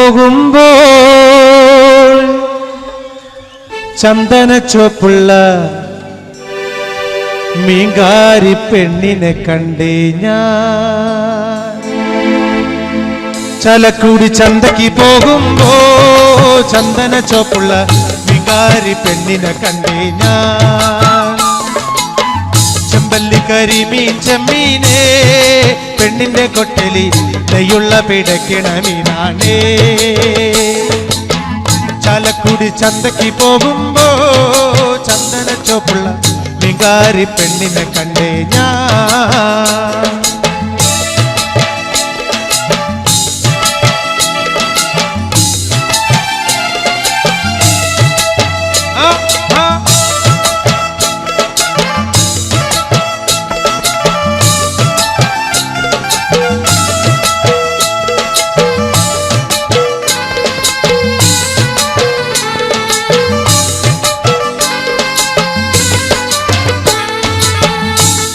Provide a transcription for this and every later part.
പോകുമ്പോൾ ചന്ദന ചുവപ്പുള്ള മീങ്കാരി പെണ്ണിനെ കണ്ടേ ഞാൻ. ചലക്കുടി ചന്തയ്ക്ക് പോകുമ്പോ ചന്ദന ചുവപ്പുള്ള മീങ്കാരി പെണ്ണിനെ കണ്ടേ ഞാൻ. ചെമ്പല്ലി കരിമീൻ ചെമ്മീനേ പെണ്ണിന്റെ കൊട്ടലി നെയ്യുള്ള പിടയ്ക്കണ മീനാണേ. ചാലക്കുടി ചന്തയ്ക്ക് പോകുമ്പോ ചന്ദന ചുവപ്പുള്ള മീങ്കാരി പെണ്ണിനെ കണ്ടേ ഞാൻ.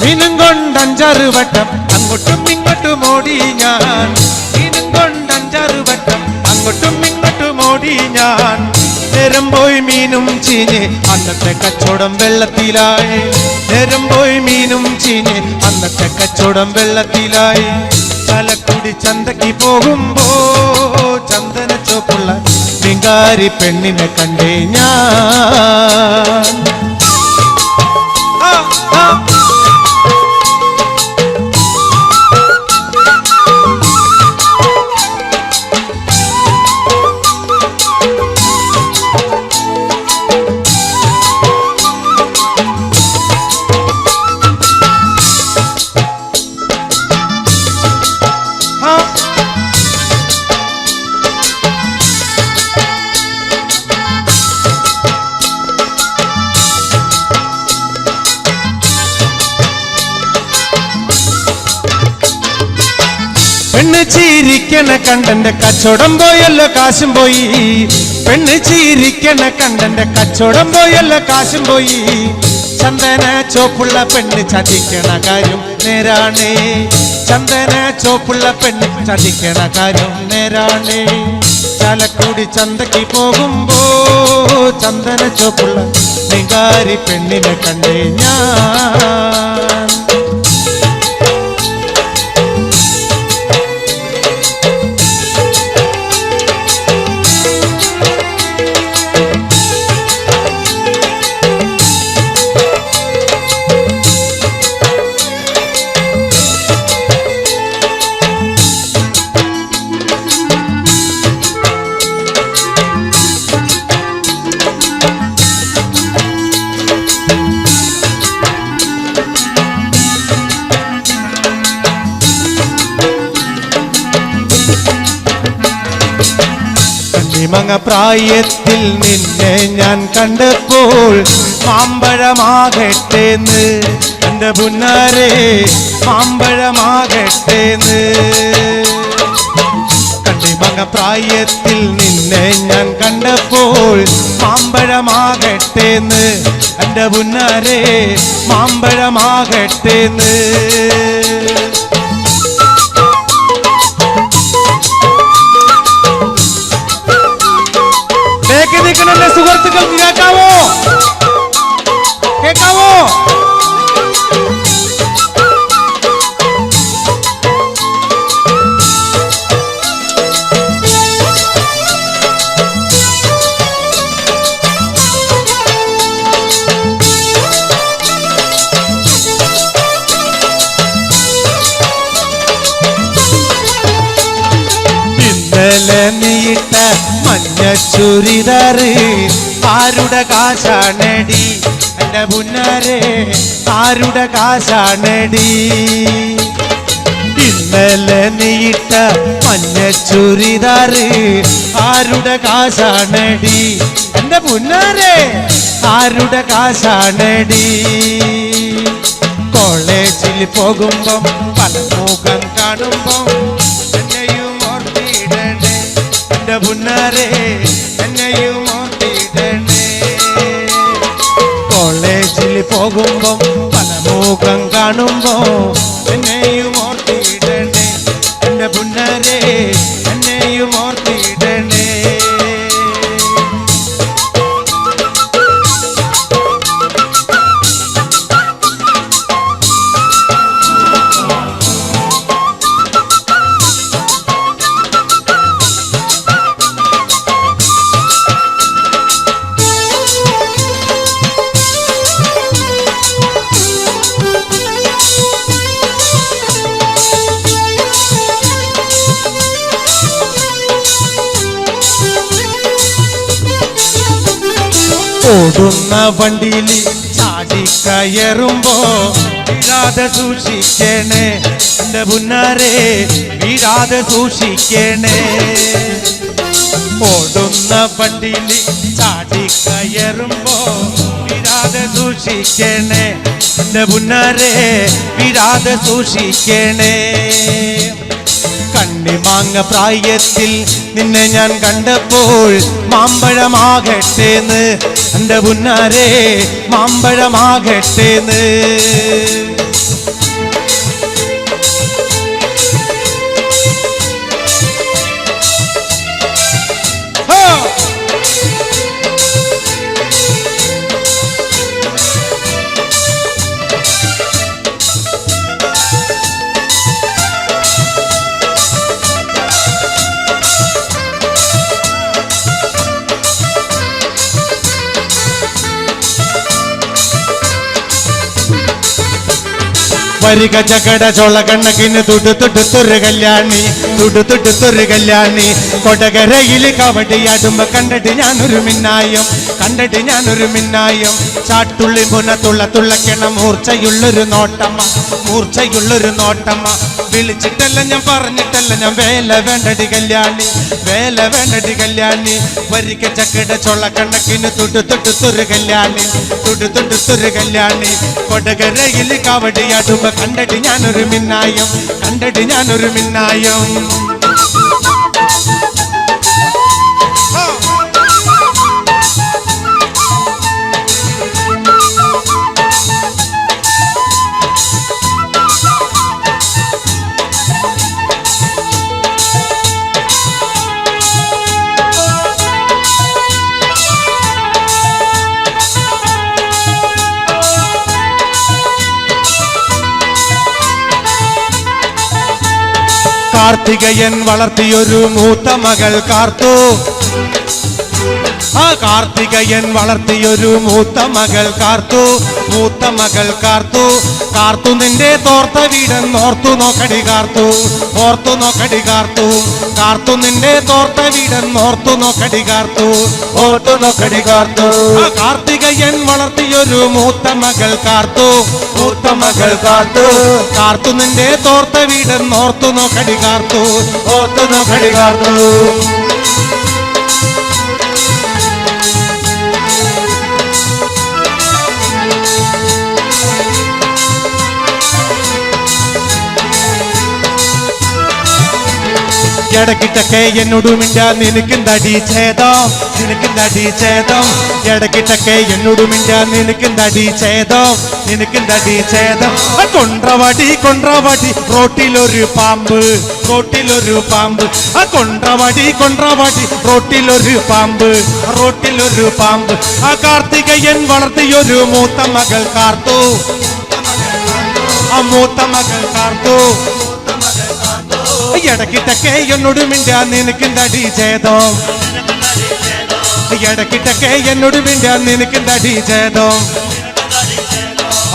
മീനും കൊണ്ടഞ്ചാറ് വട്ടം അങ്ങോട്ടും ഇങ്ങോട്ടും ഓടി ഞാൻ. മീനും കൊണ്ടഞ്ചാറ് വട്ടം അങ്ങോട്ടും ഇങ്ങോട്ടും ഓടി ഞാൻ. നേരം പോയി മീനും ചീഞ്ഞ് അന്നത്തെ കച്ചവടം വെള്ളത്തിലായി. നേരം പോയി മീനും ചീഞ്ഞ് അന്നത്തെ കച്ചവടം വെള്ളത്തിലായി. ചാലക്കുടി ചന്തയ്ക്ക് പോകുമ്പോ ചന്ദന ചുവപ്പുള്ള മീങ്കാരി പെണ്ണിനെ കണ്ടേ ഞാൻ. പെണ്ണ് ചീരിക്കണ കണ്ടന്റെ കച്ചവടം പോയല്ലോ കാശും പോയി. പെണ്ണ് ചീരിക്കണ കണ്ടന്റെ കച്ചവടം പോയല്ലോ കാശും പോയി. ചന്ദന ചോപ്പുള്ള പെണ്ണ് ചതിക്കണ കാര്യം നേരാണേ. ചന്ദന ചോപ്പുള്ള പെണ്ണ് ചതിക്കണ കാര്യം നേരാണേ. ചാലക്കുടി ചന്തയ്ക്ക് പോകുമ്പോ ചന്ദന ചോപ്പുള്ള മീങ്കാരി പെണ്ണിനെ കണ്ടേ ഞാൻ. മങ്ങ പ്രായത്തിൽ നിന്നെ ഞാൻ കണ്ടപ്പോൾ മാമ്പഴമാകട്ടേന്ന് എൻ്റെ പുന്നാരെ മാമ്പഴമാകട്ടേന്ന്. കണ്ണിമങ്ങ പ്രായത്തിൽ നിന്നെ ഞാൻ കണ്ടപ്പോൾ മാമ്പഴമാകട്ടേന്ന് എൻ്റെ പുന്നാരെ മാമ്പഴമാകട്ടേന്ന്. നിൽക്കണല്ലേ സുഹൃത്തുക്കൾക്ക് കേൾക്കാവോ? കേൾക്കാവോ? ഇന്നലെ നീട്ട മഞ്ഞ ചുരിദാറ് ആരുടെ കാശാണടി എൻ്റെ പുന്നാരെ ആരുടെ കാശാണടി. ഇന്നലെ നീട്ട മഞ്ഞ ചുരിദാറ് ആരുടെ കാശാണടി എൻ്റെ പുന്നാരെ ആരുടെ കാശാണടി. കോളേജിൽ പോകുമ്പം പല മുഖം കാണുമ്പം എന്നെയും ഓർത്തിടണേ എൻ്റെ പുന്നാരെ എന്നെയും ഓർത്തിടണേ. കോളേജിൽ പോകുമ്പം പല മുഖം കാണുമ്പോ എന്നെയും ഓർത്തിടണേ എൻ്റെ പുന്നാരെ എന്നെയും ഓർത്തിടണേ. ഓടുന്ന വണ്ടിയിൽ ചാടിക്കയറുമ്പോ വീഴാതെ സൂക്ഷിക്കണേ എന്റെ പുന്നാരെ, വീഴാതെ സൂക്ഷിക്കണേ. ഓടുന്ന വണ്ടിയിൽ ചാടിക്കയറുമ്പോ വീഴാതെ സൂക്ഷിക്കണേ എന്റെ പുന്നാരെ, വീഴാതെ സൂക്ഷിക്കണേ. കണ്ണിമാങ്ങ പ്രായത്തിൽ നിന്നെ ഞാൻ കണ്ടപ്പോൾ മാമ്പഴമാകട്ടേന്ന് എന്റെ പുന്നാരെ, മാമ്പഴമാകട്ടേന്ന്. വരിക ചകട ചോള കണ്ണക്കിന് തുടുത്തുടുത്തൊരു കല്യാണി, തുടുത്തുടുത്തൊരു കല്യാണി. കൊടകരയിൽ കവടിയാടുമ്പോ കണ്ടിട്ട് ഞാനൊരു മിന്നായം, കണ്ടിട്ട് ഞാനൊരു മിന്നായം. ചാട്ടുള്ളി മുന തുള്ളക്കണ മൂർച്ചയുള്ളൊരു നോട്ടമ്മ, മൂർച്ചയുള്ളൊരു നോട്ടമ്മ. വിളിച്ചിട്ടല്ല ഞാൻ പറഞ്ഞിട്ടല്ല ഞാൻ വേല വേണ്ടടി കല്യാണി, വേല വേണ്ടടി കല്യാണി. വരിക ചക്കട ചോള കണ്ണക്കിന് തുടുത്തുടുത്തൊരു കല്യാണി, തുടുത്തുടുത്തൊരു കല്യാണി. കൊടകരയിൽ കവടിയാടുമ്പോ കണ്ടിട്ട് ഞാനൊരു മിന്നായം, കണ്ടിട്ട് ഞാനൊരു മിന്നായം. കാർത്തികയൻ വളർത്തിയൊരു മൂത്ത മകൾ കാർത്തു, ആ കാർത്തികയൻ വളർത്തിയൊരു മൂത്ത മകൾ കാർത്തു, മൂത്ത മകൾ കാർത്തു. കാർത്തു നിന്റെ തോർത്ത വീടെന്നോർത്തു നോക്കടി കാർത്തു, ഓർത്തു നോക്കടി കാർത്തു. കാർത്തു നിന്റെ തോർത്ത വീടെന്നോർത്തു നോക്കടി കാർത്തു, ഓർത്തു നോക്കടി കാർത്തു. ആ കാർത്തികയൻ വളർത്തിയൊരു മൂത്ത മകൾ കാർത്തു, മൂത്ത മകൾ കാർത്തു. കാർത്തു നിന്റെ തോർത്ത വീടെന്നോർത്തു നോക്കടി കാർത്തു, ഓർത്തു നോക്കടി കാർത്തു. ഇടക്കിട്ടൊക്കെ എന്നോട് മിണ്ടാ നിനക്കെന്തടി ഛേദം, നിനക്കെന്തടി ഛേദം. ഇടക്കിട്ടൊക്കെ എന്നോട് മിണ്ടാ നിനക്കെന്തടി ഛേദം, നിനക്കെന്തടി ഛേദം. കൊണ്ട്രവടി കൊണ്ട്രവടി റോട്ടിലൊരു പാമ്പ്, റോട്ടിലൊരു പാമ്പ്. ആ കൊണ്ട്രവടി കൊണ്ട്രവടി റോട്ടിലൊരു പാമ്പ്, റോട്ടിലൊരു പാമ്പ്. ആ കാർത്തികയൻ വളർത്തിയൊരു മൂത്ത മകൾ കാർത്തു, ആ മൂത്ത മകൾ കാർത്തു. ഇടക്കിട്ടൊക്കെ എന്നോട് മിണ്ടാ നിനക്കെന്തടി ഛേദം, ഇടക്കിട്ടൊക്കെ എന്നോട് മിണ്ടാ നിനക്കെന്തടി ഛേദം.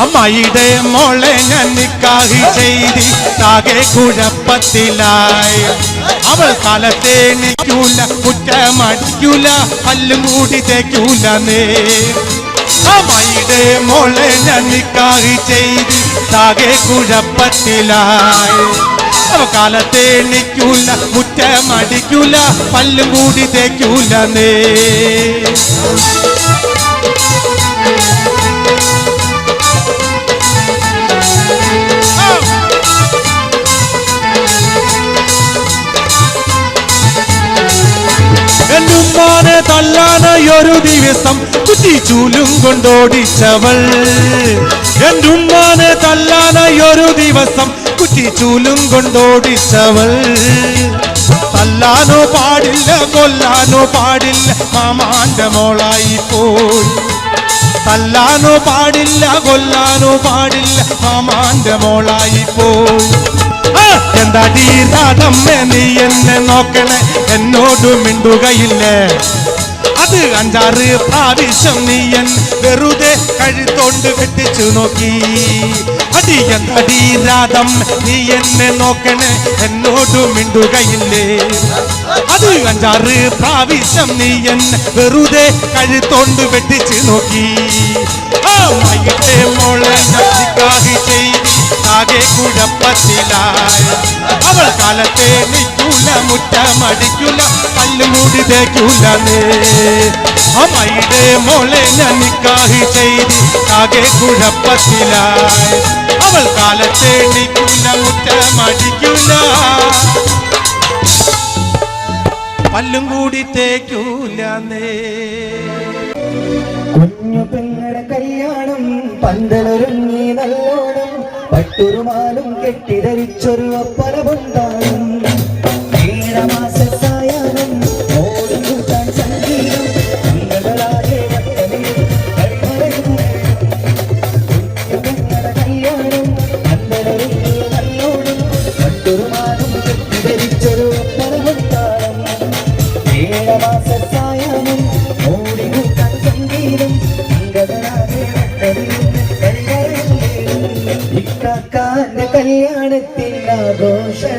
അമ്മായിയുടെ മോളെ ഞാൻ നിക്കാഹ് ചെയ്തി താകെ കുഴപ്പത്തിലായി. അവൾ കാലത്തെ നിൽക്കൂല, കുറ്റമടിക്കൂല, പല്ലും കൂടി തേക്കൂല നേ. അമ്മായിയുടെ മോളെ ഞാൻ നിക്കാഹ് ചെയ്തി താകെ കുഴപ്പത്തിലായി. കാലത്തെ എണ്ണിക്കൂല, മുറ്റമടിക്കൂല, പല്ലും കൂടി തേക്കൂല നേ. എന്നുമ്മാനെ തല്ലാനൊരു ദിവസം കുറ്റിച്ചൂലും കൊണ്ടോടിച്ചവൾ, എന്നുമ്മാനെ തല്ലാനൊരു ദിവസം കുറ്റിച്ചൂലും കൊണ്ടോടിച്ചവൾ. തല്ലാനോ പാടില്ല, കൊല്ലാനോ പാടില്ല, മാമാന്റെ മോളായി പോയി. തല്ലാനോ പാടില്ല, കൊല്ലാനോ പാടില്ല, മാമാന്റെ മോളായി പോയി. എന്താടി രാധമ്മേ നീ എന്നെ നോക്കണേ, എന്നോട് മിണ്ടുകയില്ലേ. അത് 5-6 പ്രാവശ്യം നീയൻ വെറുതെ കഴുത്തോണ്ട് വെട്ടിച്ചു നോക്കി. അടി എന്താടി രാധം നീ എന്നെ നോക്കണേ, എന്നോട് മിണ്ടുകയില്ലേ. അത് 5-6 പ്രാവശ്യം നീ എന്നെ വെറുതെ കഴുത്തോണ്ട് വെട്ടിച്ച് നോക്കി. അമ്മയുടെ മോളെ നിക്കാഹ് ചെയ്ത് ആകെ കുഴപ്പത്തിലായി. അവൾ കാലത്തെ നിൽക്കൂല, മുറ്റമടിക്കൂല, കല്ലും കൂടി തേക്കൂല. അമ്മയുടെ മോളെ ഞാൻ നിക്കാഹ് ചെയ്ത് ആകെ കുഴപ്പത്തിലായി. അവൾ കാലത്തെ നിൽക്കൂല, മുറ്റമടിക്കൂല, പല്ലും കൂടി തേക്കൂലേ. കുഞ്ഞു പെങ്ങളുടെ കല്യാണം പന്തലൊരുങ്ങി നല്ലോണം പട്ടുരുമാലും കെട്ടിധരിച്ചൊരു ഒപ്പരപൊണ്ടാളും 7 മാസസായാലും ഓടി കൂട്ടാൻ സംഗീതം മംഗളാകെ വട്ടമിൽ കുഞ്ഞു പെങ്ങളുടെ കല്യാണം പന്തലൊരുങ്ങി നല്ലോണം പട്ടുരുമാലും കെട്ടിധരിച്ചൊരു ഒപ്പരപൊണ്ടാളും 7 മാസസായാലും ഓടി കൂട്ടാൻ സംഗീതം മംഗളാകെ വട്ടമിൽ ഇക്കാക്കാന്റെ കല്യാണത്തിനാഘോഷം